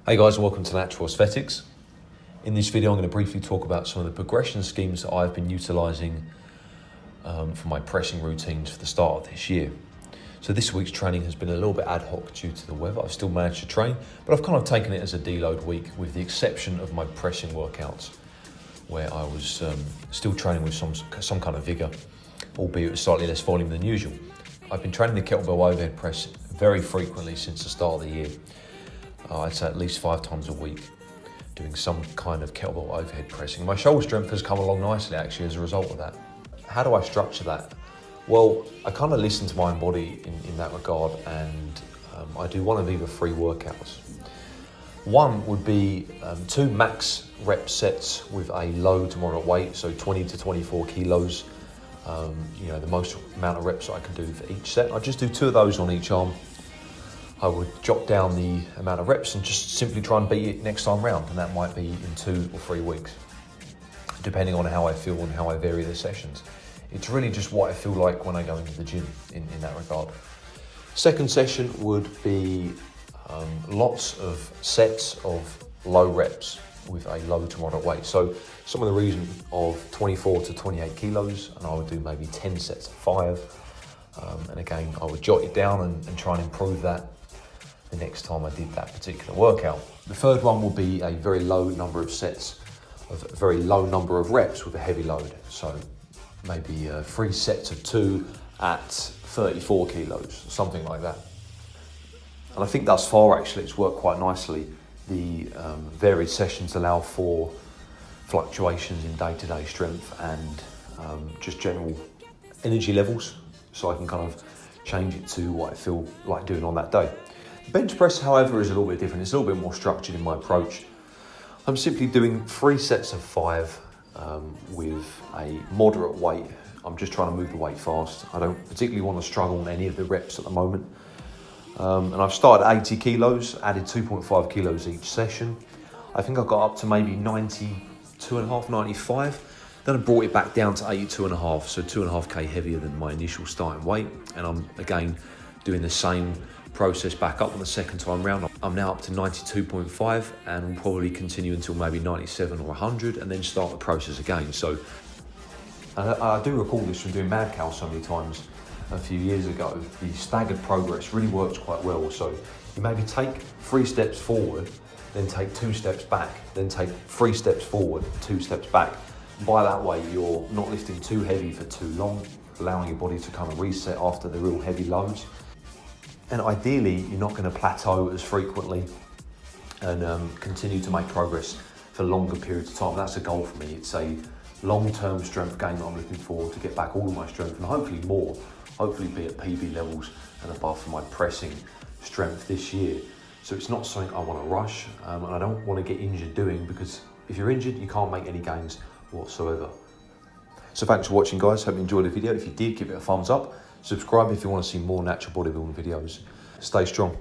Hey guys, and welcome to Natural Aesthetics. In this video I'm going to briefly talk about some of the progression schemes that I've been utilising for my pressing routines for the start of this year. So this week's training has been a little bit ad hoc due to the weather. I've still managed to train, but I've kind of taken it as a deload week with the exception of my pressing workouts where I was still training with some kind of vigour, albeit with slightly less volume than usual. I've been training the kettlebell overhead press very frequently since the start of the year. I'd say at least 5 times a week, doing some kind of kettlebell overhead pressing. My shoulder strength has come along nicely actually as a result of that. How do I structure that? Well, I kind of listen to my own body in that regard, and I do one of either 3 workouts. One would be 2 max rep sets with a low to moderate weight, so 20 to 24 kilos. The most amount of reps that I can do for each set. I just do 2 of those on each arm. I would jot down the amount of reps and just simply try and beat it next time round, and that might be in 2 or 3 weeks, depending on how I feel and how I vary the sessions. It's really just what I feel like when I go into the gym in that regard. Second session would be lots of sets of low reps with a low to moderate weight. So some of the region of 24 to 28 kilos, and I would do maybe 10 sets of 5. And again, I would jot it down and try and improve that the next time I did that particular workout. The third one will be a very low number of sets of a very low number of reps with a heavy load. So maybe 3 sets of 2 at 34 kilos, something like that. And I think thus far actually it's worked quite nicely. The varied sessions allow for fluctuations in day-to-day strength and just general energy levels, so I can kind of change it to what I feel like doing on that day. The bench press, however, is a little bit different. It's a little bit more structured in my approach. I'm simply doing 3 sets of 5 with a moderate weight. I'm just trying to move the weight fast. I don't particularly want to struggle on any of the reps at the moment. And I've started at 80 kilos, added 2.5 kilos each session. I think I got up to maybe 92.5, 95. Then I brought it back down to 82.5, so 2.5k heavier than my initial starting weight. And I'm again doing the same process back up on the second time round. I'm now up to 92.5 and will probably continue until maybe 97 or 100 and then start the process again. So I do recall this from doing Mad Cow so many times a few years ago. The staggered progress really works quite well. So you maybe take 3 steps forward, then take 2 steps back, then take 3 steps forward, 2 steps back. By that way, you're not lifting too heavy for too long, allowing your body to kind of reset after the real heavy loads. And ideally, you're not going to plateau as frequently and continue to make progress for longer periods of time. That's a goal for me. It's a long-term strength gain that I'm looking for to get back all of my strength and hopefully more, hopefully be at PB levels and above for my pressing strength this year. So it's not something I want to rush and I don't want to get injured doing, because if you're injured, you can't make any gains whatsoever. So thanks for watching, guys. Hope you enjoyed the video. If you did, give it a thumbs up. Subscribe if you want to see more natural bodybuilding videos. Stay strong.